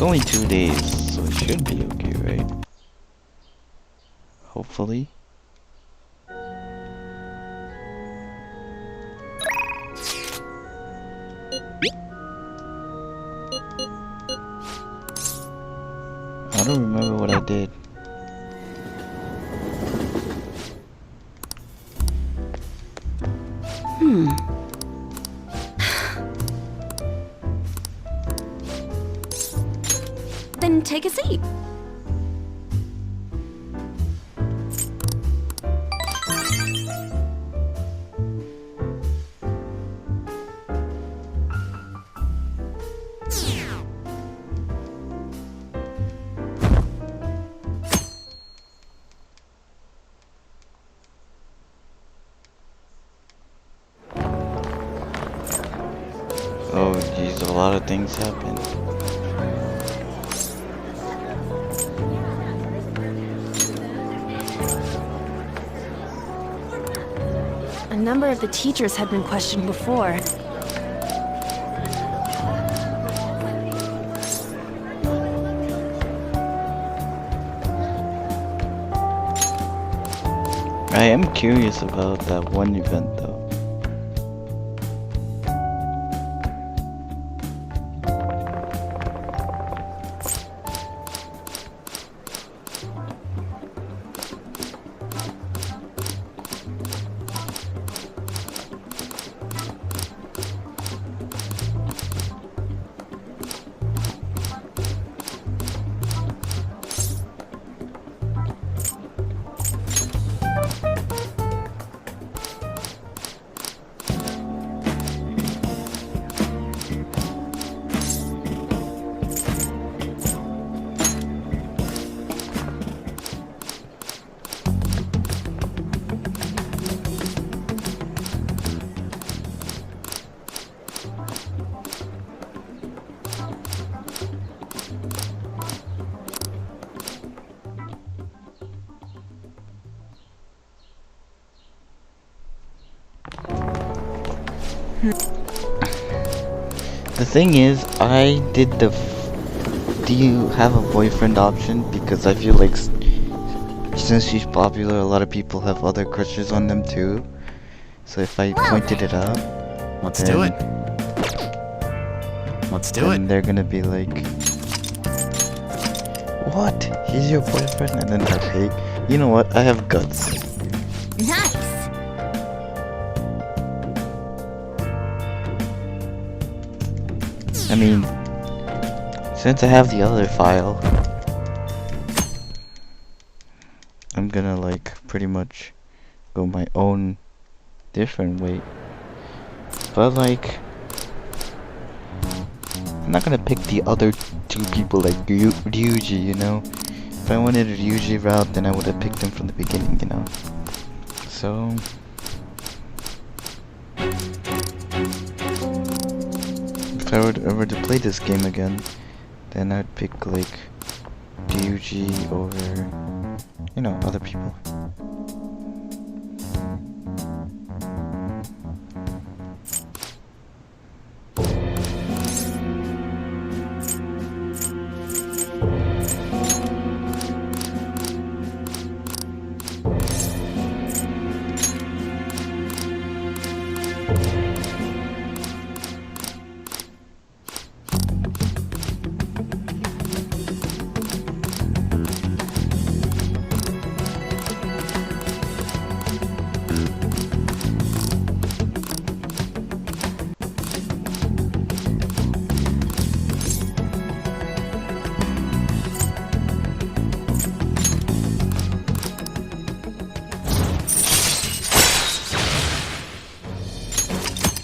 only 2 days, so it should be okay, right? Hopefully. I don't remember what I did. Then take a seat. Oh geez, a lot of things happened. A number of the teachers had been questioned before. I am curious about that one event though. The thing is, I did the do you have a boyfriend option? Because I feel like since she's popular, a lot of people have other crushes on them too. So if I pointed it out, Let's do it. Let's do it. they're gonna be like, what? He's your boyfriend? And then like, hey, you know what? I have guts. Nice! I mean, since I have the other file, I'm gonna like pretty much go my own different way. But like, I'm not gonna pick the other two people like Ryuji, you know? If I wanted a Ryuji route, then I would have picked him from the beginning, you know? So if I were ever to play this game again, then I'd pick like Ryuji over, you know, other people.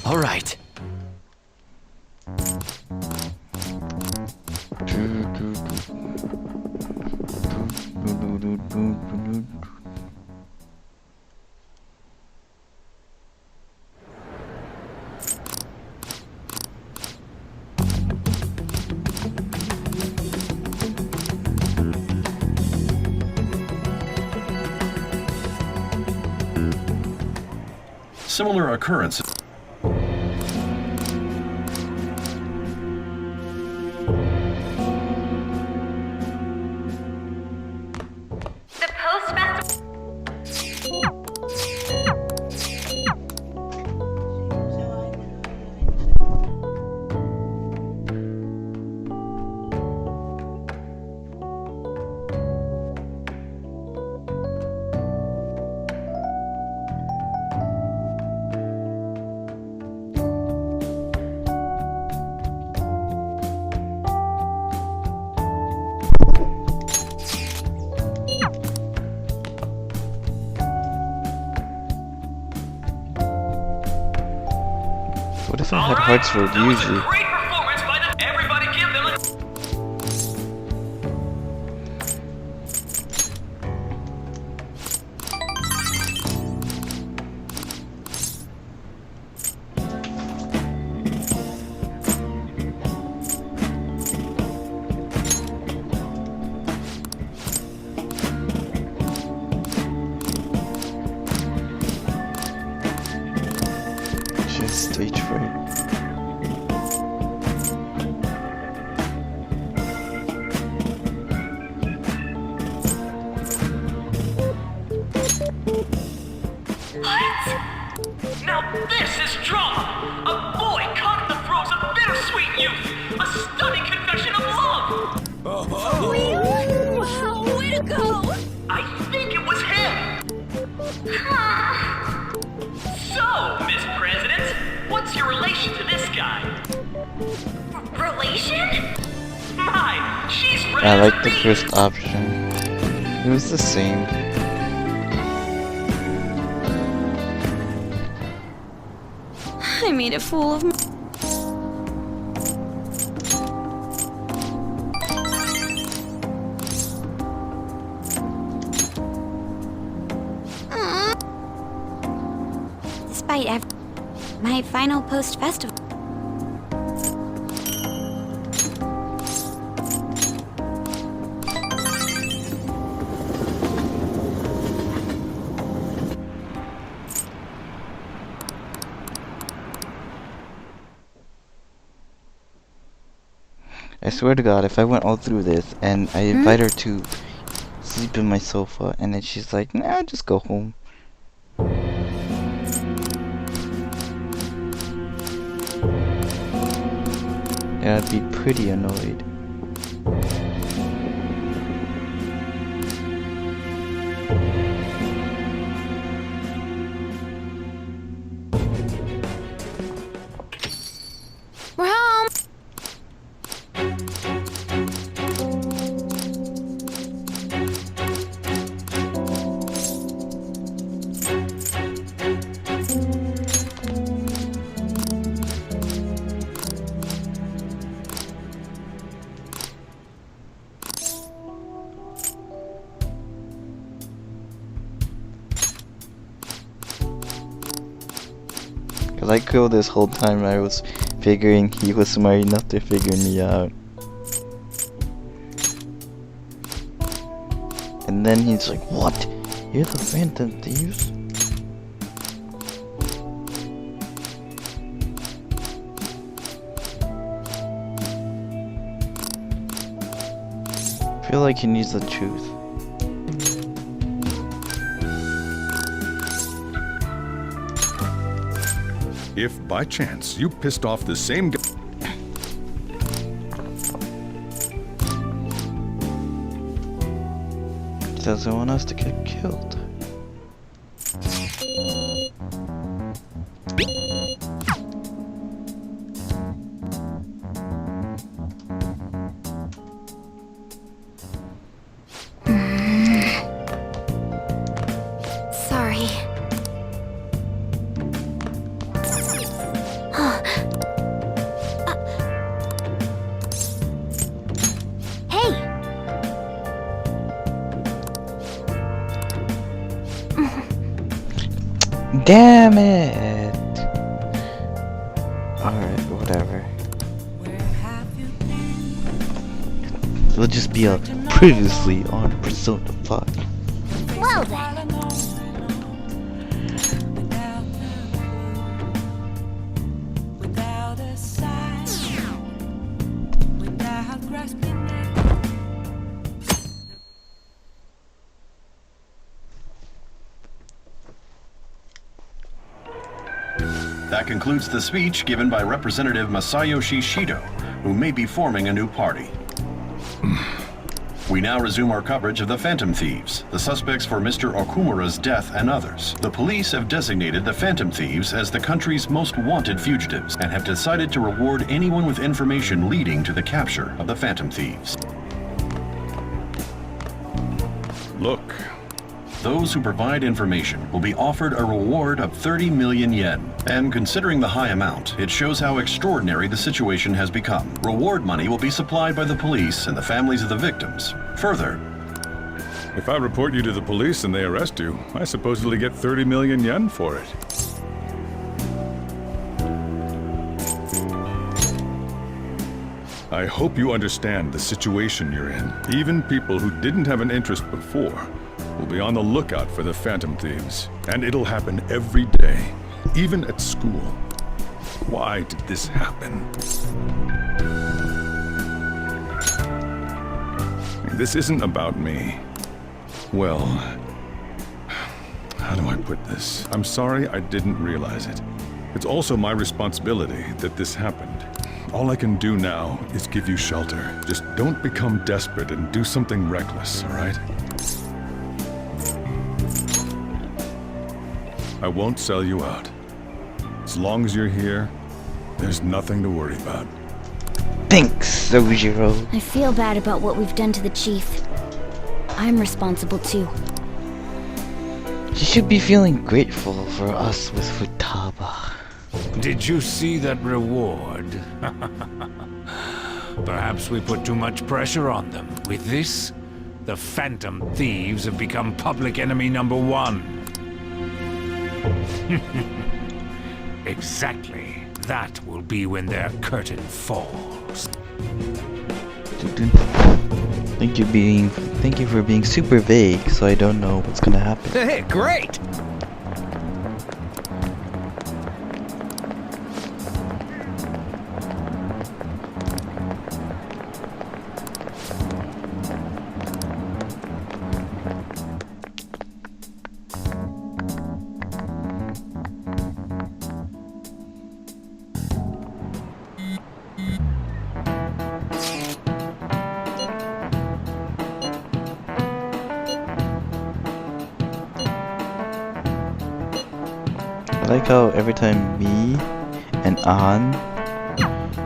All right. Similar occurrences. guess I had Hartsford usually. Great performance by the... Everybody give them a... Just stage fright. Now this is drama! A boy caught in the throes of bittersweet youth! A stunning confession of love! Wow, way to go! I think it was him! So, Miss President, what's your relation to this guy? Relation? Mine! She's red I as a like the beet. first option. It was the same. I made a fool of me. Despite my final post-festival. I swear to God, if I went all through this and I invite her to sleep in my sofa and then she's like, nah, just go home. Yeah, I'd be pretty annoyed. We're home! Cause I killed this whole time I was figuring he was smart enough to figure me out. And then he's like, what? You're the Phantom Thieves? I feel like he needs the truth. If by chance you pissed off the same guy. He doesn't want us to get killed. Sorry. Hey! Damn it! Alright, whatever. It'll just be a previously on Persona 5. Well then. That concludes the speech given by Representative Masayoshi Shido, who may be forming a new party. We now resume our coverage of the Phantom Thieves, the suspects for Mr. Okumura's death and others. The police have designated the Phantom Thieves as the country's most wanted fugitives and have decided to reward anyone with information leading to the capture of the Phantom Thieves. Look, those who provide information will be offered a reward of 30 million yen. And considering the high amount, it shows how extraordinary the situation has become. Reward money will be supplied by the police and the families of the victims. Further, If I report you to the police and they arrest you, I supposedly get 30 million yen for it. I hope you understand the situation you're in. Even people who didn't have an interest before will be on the lookout for the Phantom Thieves. And it'll happen every day, even at school. Why did this happen? This isn't about me. Well, how do I put this? I'm sorry I didn't realize it. It's also my responsibility that this happened. All I can do now is give you shelter. Just don't become desperate and do something reckless, all right? I won't sell you out. As long as you're here, there's nothing to worry about. Thanks, Sojiro. I feel bad about what we've done to the chief. I'm responsible too. You should be feeling grateful for us with Futaba. Did you see that reward? Perhaps we put too much pressure on them. With this, the Phantom Thieves have become public enemy #1. Exactly. That will be when their curtain falls. Thank you for being super vague, so I don't know what's gonna happen. Hey, great! I like how every time me and An,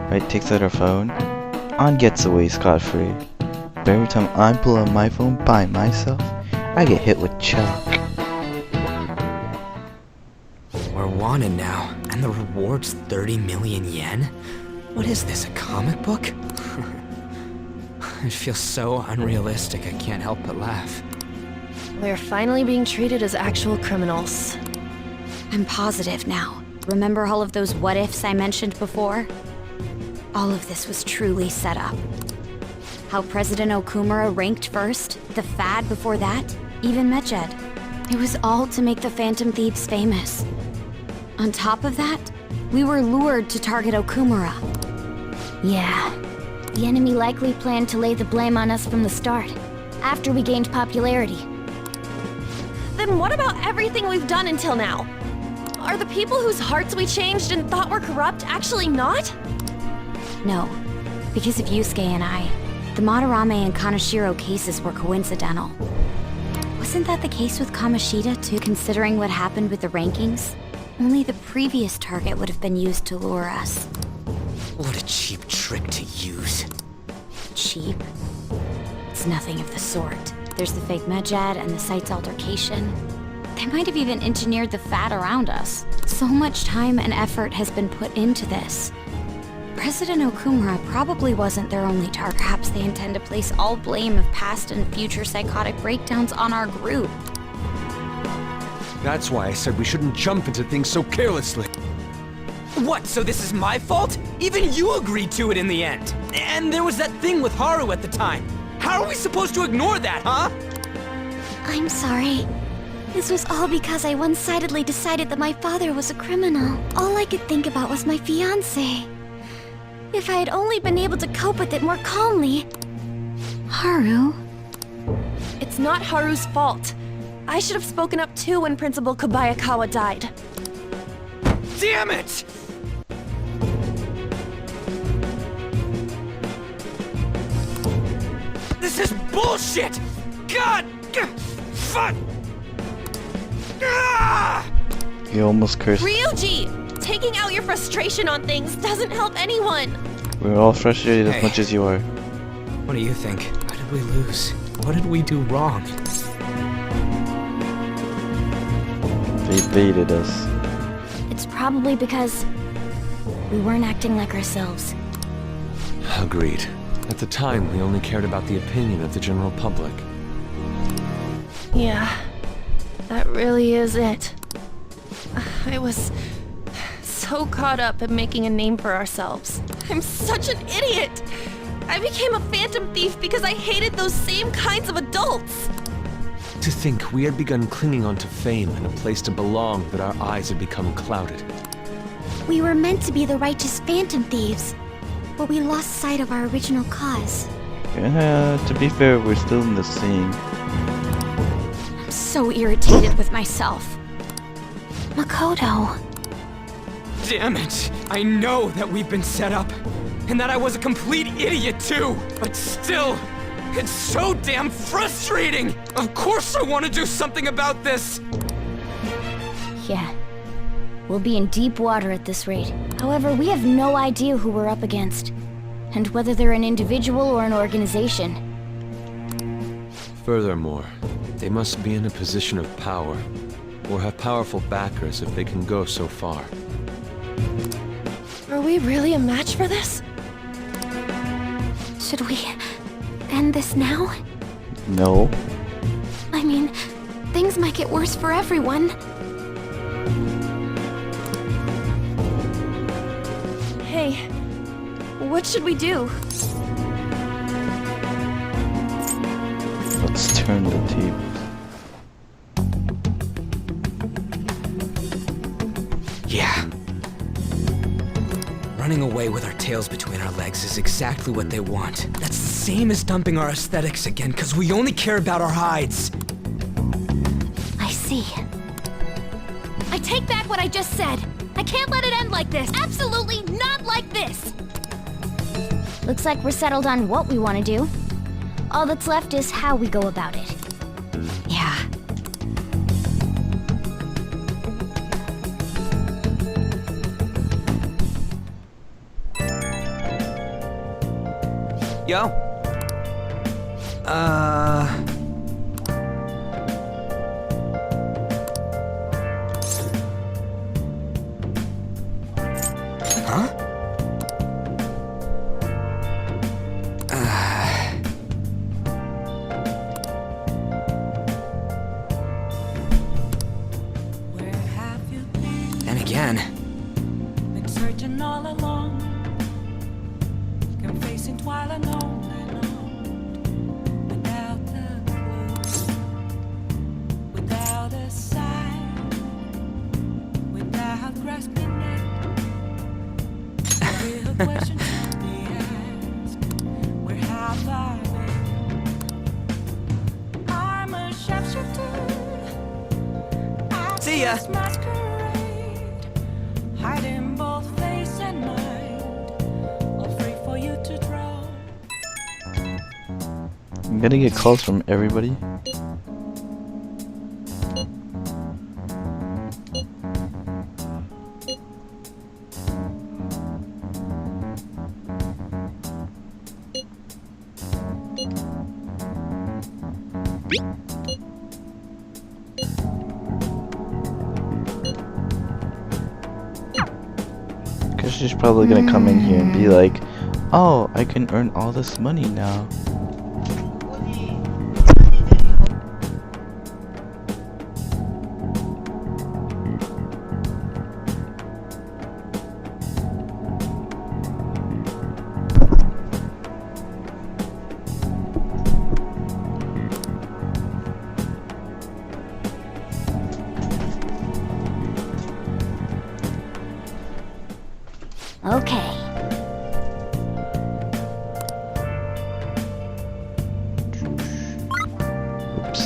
right, takes out her phone, An gets away scot-free. But every time I pull out my phone by myself, I get hit with chalk. We're wanted now, and the reward's 30 million yen? What is this, a comic book? It feels so unrealistic, I can't help but laugh. We're finally being treated as actual criminals. I'm positive now. Remember all of those what-ifs I mentioned before? All of this was truly set up. How President Okumura ranked first, the Fad before that, even Medjed. It was all to make the Phantom Thieves famous. On top of that, we were lured to target Okumura. Yeah, the enemy likely planned to lay the blame on us from the start, after we gained popularity. Then what about everything we've done until now? Are the people whose hearts we changed and thought were corrupt actually not? No, because of Yusuke and I, the Madarame and Kaneshiro cases were coincidental. Wasn't that the case with Kamoshida too, considering what happened with the rankings? Only the previous target would have been used to lure us. What a cheap trick to use. Cheap? It's nothing of the sort. There's the fake Medjed and the site's altercation. They might have even engineered the Fad around us. So much time and effort has been put into this. President Okumura probably wasn't their only target. Perhaps they intend to place all blame of past and future psychotic breakdowns on our group. That's why I said we shouldn't jump into things so carelessly. What, so this is my fault? Even you agreed to it in the end. And there was that thing with Haru at the time. How are we supposed to ignore that, huh? I'm sorry. This was all because I one-sidedly decided that my father was a criminal. All I could think about was my fiancé. If I had only been able to cope with it more calmly... Haru? It's not Haru's fault. I should have spoken up too when Principal Kobayakawa died. Damn it! This is bullshit! God! Fuck! Ah! You almost cursed. Ryuji! Taking out your frustration on things doesn't help anyone! We're all frustrated as Hey. much as you are. What do you think? How did we lose? What did we do wrong? they baited us. It's probably because we weren't acting like ourselves. Agreed. At the time, we only cared about the opinion of the general public. Yeah, that really is it. I was so caught up in making a name for ourselves. I'm such an idiot! I became a phantom thief because I hated those same kinds of adults! To think we had begun clinging onto fame and a place to belong, that our eyes had become clouded. We were meant to be the righteous phantom thieves, but we lost sight of our original cause. Yeah, to be fair, we're still in the scene. I'm so irritated with myself. Makoto. Damn it! I know that we've been set up, and that I was a complete idiot too! But still, it's so damn frustrating! Of course I want to do something about this! Yeah. We'll be in deep water at this rate. However, we have no idea who we're up against, and whether they're an individual or an organization. Furthermore, they must be in a position of power, or have powerful backers if they can go so far. Are we really a match for this? Should we end this now? No. I mean, things might get worse for everyone. Hey, what should we do? Let's turn the tables. Yeah. Running away with our tails between our legs is exactly what they want. That's the same as dumping our aesthetics again, because we only care about our hides. I see. I take back what I just said. I can't let it end like this. Absolutely not like this! Looks like we're settled on what we want to do. All that's left is how we go about it. Yeah. Yo. Huh? And again. Been searching all along, confessing while alone without a clue, without a sign, without grasping it. A real question to be asked: where have I been? I'm a sharpshooter. See ya. Hiding both face and mind, all free for you to draw. I'm gonna get calls from everybody. Cause she's probably gonna come in here and be like, oh, I can earn all this money now. Okay. Oops.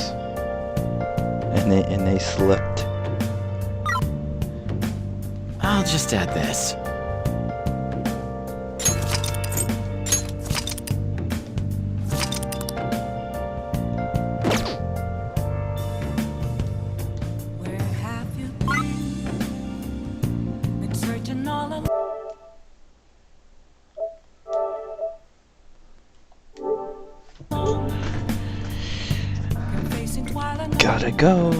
And they slipped. I'll just add this. Where have you been? Been searching all along. Gotta go.